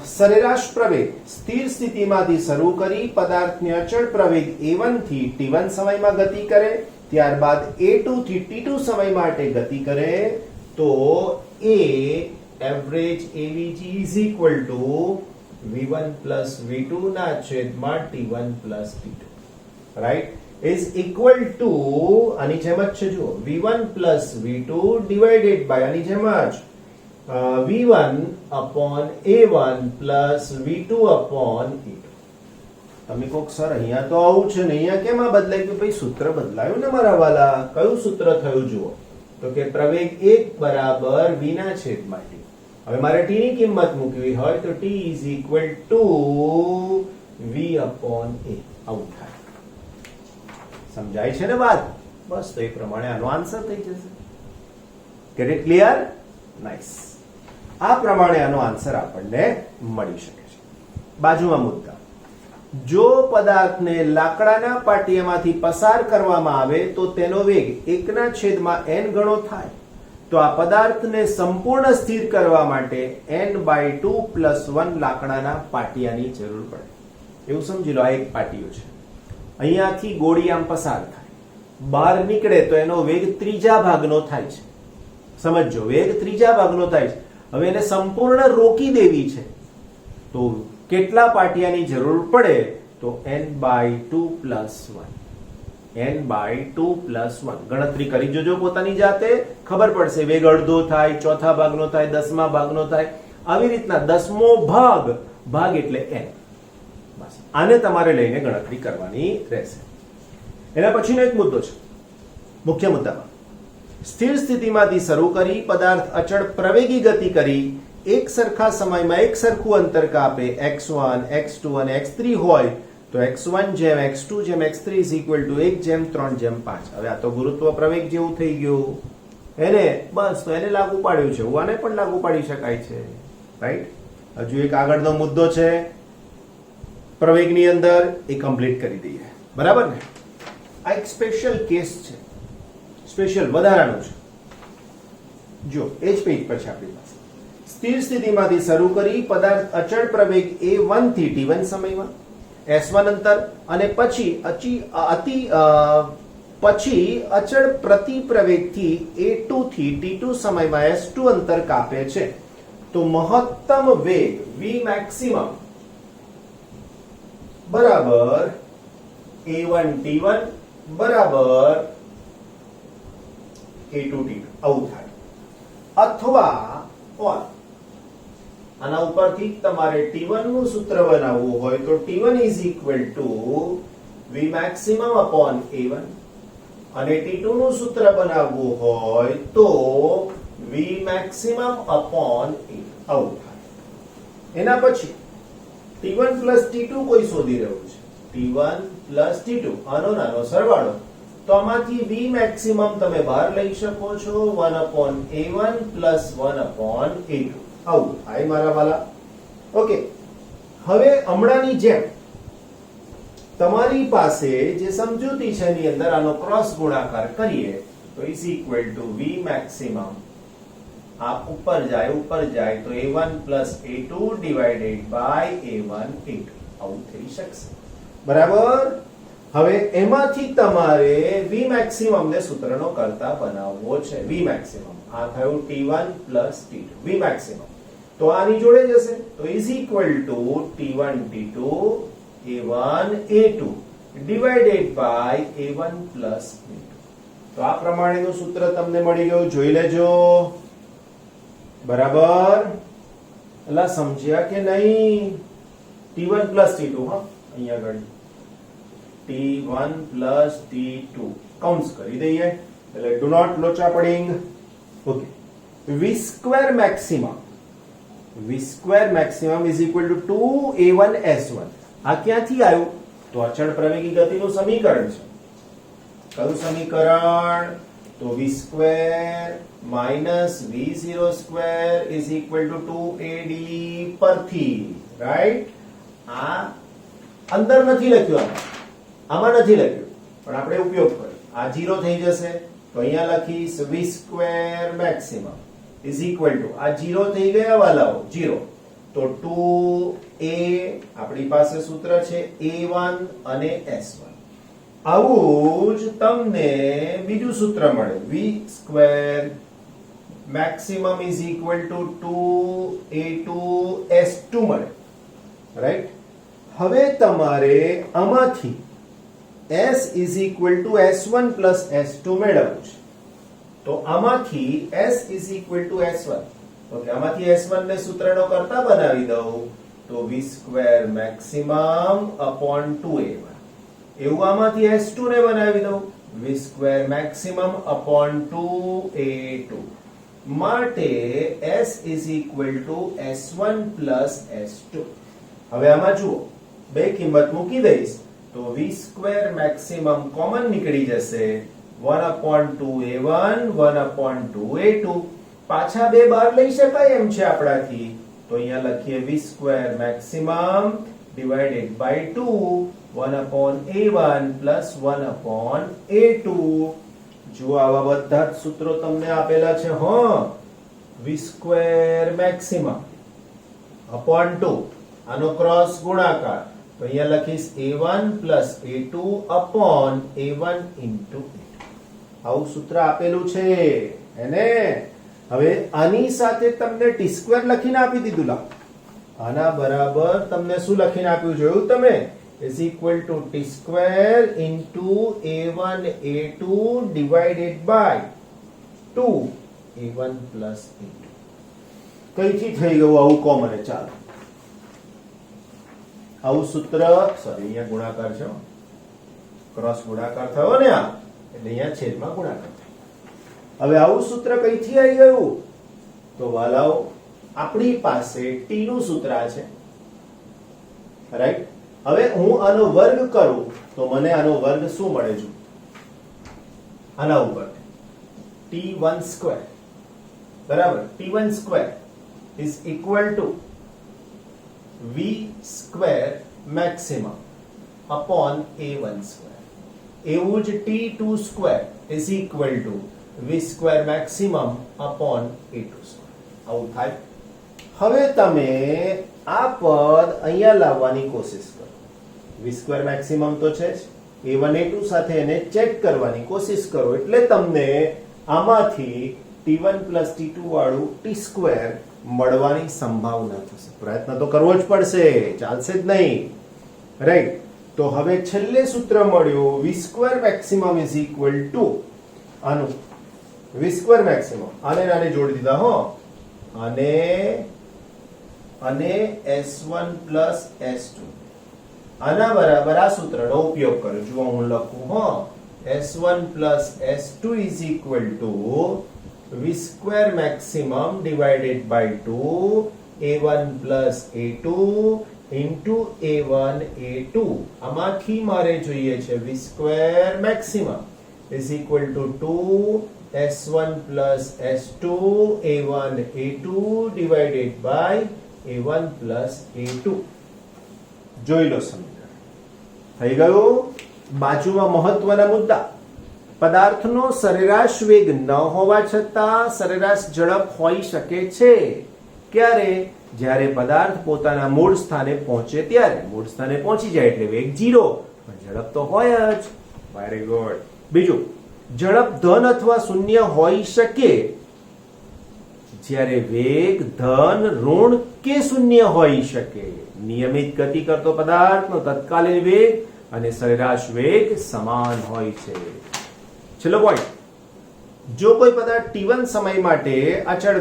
સરેરાશ પ્રવેગ સ્થિર સ્થિતિમાંથી શરૂ કરી પદાર્થને અચળ પ્રવેગ a1 થી t1 સમયમાં ગતિ કરે, ત્યારબાદ a2 થી t2 સમય માટે ગતિ કરે તો a average avg is equal two v1 plus v2 ના છેદમાં t1 plus t2, right, is equal two આની જેમ જ છે જુઓ, v1 plus v2 divided by આની જેમ જ v1 upon a1 plus v2 upon a2. તમે કોક સર અહીંયા તો આવું છે ને અહીંયા કેમ આ બદલાય ગયું? ભાઈ સૂત્ર બદલાયું ને મારા વાલા. કયું સૂત્ર થયું જુઓ, તો કે પ્રવેગ 1 બરાબર v ના છેદમાં t. હવે મારે t ની કિંમત મૂકવી હોય તો t is equal to v upon a. આવું થાય. સમજાય છે ને વાત? બસ તો એ પ્રમાણે આનો આન્સર થઈ જશે. Get it clear? નાઇસ. આ પ્રમાણે આનો આન્સર આપણને મળી શકે છે. બાજુમાં મુદ્દા, જો પદાર્થને લાકડાના પાટિયામાંથી પસાર કરવામાં આવે તો તેનો વેગ 1/n ગણો થાય. તો આ પદાર્થને સંપૂર્ણ સ્થિર કરવા માટે n/2 + 1 લાકડાના પાટિયાની જરૂર પડે. એવું સમજી લો, આ એક પાટિયો છે, અહીંયાથી ગોળી આમ પસાર થાય, બહાર નીકળે તો એનો વેગ ત્રીજા ભાગનો થાય છે. સમજો, વેગ ત્રીજા ભાગનો થાય છે. હવે એને સંપૂર્ણ રોકી દેવી છે તો કેટલા પાટિયાની જરૂર પડે? તો n/2 + 1. n/2 + 1 ગણતરી કરી જોજો પોતાની જાતે, ખબર પડશે. વેગ અડધો થાય, ચોથા ભાગનો થાય, 10મા ભાગનો થાય, આવી રીતના 10મો ભાગ એટલે n. બસ આને તમારે લઈને ગણતરી કરવાની રહેશે. એના પછીનો એક મુદ્દો છે મુખ્ય મુદ્દામાં, સ્થિર સ્થિતિમાંથી શરૂ કરી પદાર્થ અચળ પ્રવેગી ગતિ કરી એક સરખા સમયમાં એક સરખું અંતર કાપે, x1 x2 અને x3 હોય તો x1 જેમ x2 જેમ x3 is equal to 1/3/5. હવે આ તો ગુરુત્વ પ્રવેગ જેવું થઈ ગયું, એને બસ તો એને લાગુ પાડ્યું છે, આને પણ લાગુ પાડી શકાય છે, રાઈટ. હજુ એક આગળનો મુદ્દો છે પ્રવેગની અંદર, એ કમ્પ્લીટ કરી દઈએ, બરાબર ને. આ એક સ્પેશિયલ કેસ છે, સ્પેશિયલ વધારાનું છે. જો એ જ પેજ પર છે આપણી પાસે. સ્થિર સ્થિતિમાંથી શરૂ કરી પદાર્થ અચળ પ્રવેગ a1 થી t1 સમયમાં s1 અંતર અને પછી અચળ પ્રતિ પ્રવેગથી a2 થી t2 સમયમાં s2 અંતર કાપે છે તો મહત્તમ વેગ v maximum બરાબર a1 t1 બરાબર a2 t2 આવું થાય. અથવા આના ઉપરથી તમારે t1 નું સૂત્ર બનાવવું હોય તો t1 is equal to v maximum upon a1 અને t2 નું સૂત્ર બનાવવું હોય તો v maximum upon a આવું થાય. એના પછી t1 plus t2 કોઈ શોધી રહ્યું છે, t1 plus t2 આનો નાનો સરવાળો, તો આમાંથી v maximum તમે બહાર લઈ શકો છો 1 upon a1 plus 1 upon a2 આવું થાય મારા વાલા. ઓકે, હવે હમણાંની જેમ તમારી પાસે જે સમજૂતી છે એની અંદર આનો ક્રોસ ગુણાકાર કરીએ તો is equal two v maximum આ ઉપર જાય તો a1 plus a2 divided by a1 a2 આવું થઈ શકશે, બરાબર. હવે એમાંથી તમારે v maximum ને સૂત્રનો કરતા બનાવવો છે. v maximum આ થયું t1 t2 v maximum તો આની જોડે જશે તો is equal to t1 t2 a1 a2 divided by a1 plus a2. તો આ પ્રમાણેનું સૂત્ર તમને મળી ગયું. જોઈ લેજો. બરાબર એલા સમજ્યા કે નહીં? t1 plus t2 હા અહીંયા આગળ t1 plus t2 કૌંસ કરી દઈએ એટલે do not લોચા પડિંગ. Okay v square maximum is equal to 2a1 s1. આ ક્યાંથી આવ્યું? તો અચળ પ્રવેગી ગતિનું સમીકરણ છે. કયું સમીકરણ? તો v square minus v0 square is equal to 2ad પરથી, રાઈટ? આ અંદર નથી લખ્યું, આમાં નથી લખ્યું પણ આપણે ઉપયોગ કર્યો. આ 0 થઈ જશે તો અહીંયા લખીશ v square maximum is equal to આ 0 થઈ ગયા વાલાઓ 0 તો 2a આપણી પાસે સૂત્ર છે a1 અને s1. આવું જ તમને બીજું સૂત્ર મળે v square maximum is equal to 2a2 s2 મળે, રાઈટ? હવે તમારે આમાંથી s is equal to s1 plus s2 મેળવવું છે. તો આમાંથી s is equal to s1 okay આમાંથી s1 ને સૂત્રનો કરતા બનાવી દઉં તો v square maximum upon 2a1. એવું આમાંથી s2 ને બનાવી દઉં v square maximum upon 2a2 માટે s is equal to s1 plus s2. હવે આમાં જુઓ બે કિંમત મૂકી દઈશ તો v square maximum કોમન નીકળી જશે 1 upon 2a1 1 upon 2a2. પાછા બે બાર લઈ શકાય એમ છે આપણાથી તો અહીંયા લખીએ v square maximum divided by 2 1 upon a1 plus 1 upon a2. જો આવા બધા જ સૂત્રો તમને આપેલા છે હા v square maximum upon 2 આનો ક્રોસ ગુણાકાર તો અહીંયા લખીશ a1 plus a2 upon a1 into a2. આવું સૂત્ર આપેલું છે એને. હવે આની સાથે તમને t સ્ક્વેર લખીને આપી દીધું. લા આના બરાબર તમને શું લખીને આપ્યું જોયું તમે? is equal to t square into a1 a2 divided by 2 a1 plus a2. કઈથી થઈ ગયું આવું કોમન? ચાલો આવું સૂત્ર સોરી અહીંયા ગુણાકાર છે ક્રોસ ગુણાકાર થયો ને આ એટલે અહીંયા છેદમાં ગુણાકાર થયો. હવે આવું સૂત્ર કઈથી આવી ગયું? તો વાલાઓ આપણી પાસે t નું સૂત્ર છે, રાઈટ? હવે હું આનો વર્ગ કરું તો મને આનો વર્ગ શું મળે છે? આના ઉપર t1 સ્ક્વેર બરાબર t1 square is equal to v square maximum upon a1 square. એવું જ t2 square is equal to v square maximum upon a2 square. આવું થાય. હવે તમે આ પદ અહીંયા લાવવાની કોશિશ કરો. v square maximum તો છે જ, a1 a2 સાથે એને ચેક કરવાની કોશિશ કરો એટલે તમને આમાંથી t1 plus t2 વાળું t સ્ક્વેર મળવાની સંભાવના થશે. પ્રયત્ન તો કરવો જ પડશે, ચાલશે જ નહીં, રાઈટ? તો હવે છેલ્લે સૂત્ર મળ્યું v square maximum is equal to આનું v square maximum આને નાને જોડી દીધા હો અને s1 plus s2 આના બરાબર આ સૂત્રનો ઉપયોગ કરો. જો હું લખું હો s1 plus s2 is equal to v square maximum divided by 2 a1 plus a2 into a1 a2. આમાંથી મારે જોઈએ છે v square maximum is equal to 2 s1 plus s2 a1 a2 divided by a1 plus a2. જોઈ લો સમીકરણ થઈ ગયું. બાજુમાં મહત્વના મુદ્દા પદાર્થનો સરેરાશ વેગ ન હોવા છતાં સરેરાશ ઝડપ હોઈ શકે છે. ક્યારે? જ્યારે પદાર્થ પોતાના મૂળ સ્થાને પહોંચે ત્યારે. મૂળ સ્થાને પહોંચી જાય એટલે વેગ 0 પણ ઝડપ તો હોય જ. Very good. બીજું, ઝડપ ધન અથવા શૂન્ય હોઈ શકે જ્યારે વેગ ધન, ઋણ કે શૂન્ય હોઈ શકે. નિયમિત ગતિ કરતો પદાર્થનો તત્કાલીન વેગ અને સરેરાશ વેગ સમાન હોય છે. છેલ્લો પોઈન્ટ, જો કોઈ પદાર્થ t1 સમય માટે અચળ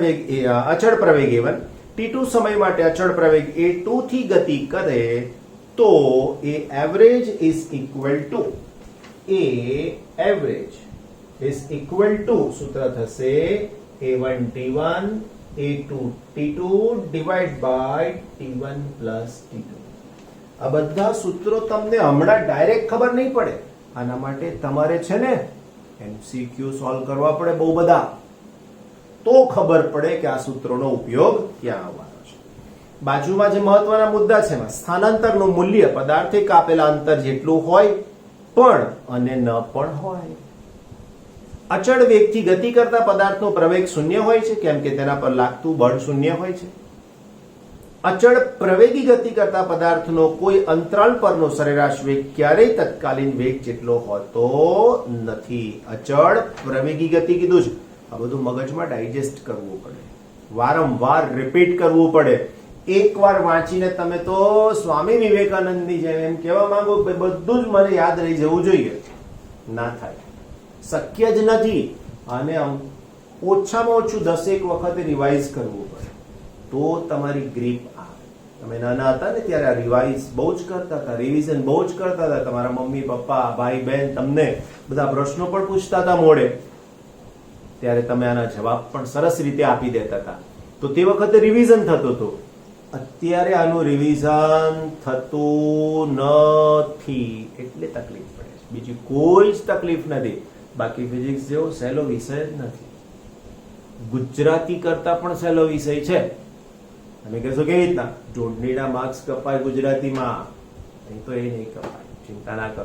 પ્રવેગ a1, t2 સમય માટે અચળ પ્રવેગ a2 થી ગતિ કરે તો એ એવરેજ ઇઝ ઇક્વલ ટુ સૂત્ર થશે a1 t1 a2 t2 divide by t1 plus t2. આ બધા સૂત્રો તમને હમણાં ડાયરેક્ટ ખબર નહીં પડે. આના માટે તમારે છે ને MCQ સોલ્વ કરવા પડે બહુ બધા, તો ખબર પડે કે આ સૂત્રોનો ઉપયોગ ક્યાં આવવાનો છે. બાજુમાં જે મહત્વના મુદ્દા છે એમાં સ્થાનાંતરનું મૂલ્ય પદાર્થે કાપેલા અંતર જેટલું હોય પણ અને ન પણ હોય. અચળ વેગથી ગતિ કરતા પદાર્થનો પ્રવેગ શૂન્ય હોય છે કેમ કે તેના પર લાગતું બળ શૂન્ય હોય છે. અચળ પ્રવેગી ગતિ કરતા પદાર્થનો કોઈ અંતરાલ પરનો સરેરાશ વેગ ક્યારેય તત્કાલીન વેગ જેટલો હોતો નથી. અચળ પ્રવેગી ગતિ કીધું છે. આ બધું મગજમાં ડાયજેસ્ટ કરવું પડે, વારંવાર રિપીટ કરવું પડે. એકવાર વાંચીને તમે તો સ્વામી વિવેકાનંદની જેમ એમ કહેવા માંગો કે બધું જ મને યાદ રહી જવું જોઈએ. ના થાય, શક્ય જ નથી. અને ઓછામાં ઓછું 10 વખતે રિવાઇઝ કરવું પડે તો તમારી ગ્રીપ આવે. તમે નાના હતા ને ત્યારે આ રિવાઇઝ બહુ જ કરતા હતા, રિવિઝન બહુ જ કરતા હતા. તમારા મમ્મી પપ્પા ભાઈ બહેન તમને બધા પ્રશ્નો પણ પૂછતા હતા મોડે, ત્યારે તમે આના જવાબ પણ સરસ રીતે આપી દેતા હતા. તો તે વખતે રિવિઝન થતું હતું. અત્યારે આનું રિવિઝન થતું નથી એટલે તકલીફ પડે છે. બીજી કોઈ જ તકલીફ નથી. બાકી ફિઝિક્સ જેવો સહેલો વિષય જ નથી. ગુજરાતી કરતા પણ સહેલો વિષય છે. તમે કહેશો કેવી રીતના? જોડણીના માર્ક્સ કપાય ગુજરાતીમાં, નહીં તો એ નહીં કપાય. ચિંતા ના કરો.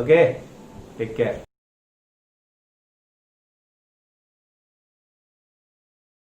Okay, take care.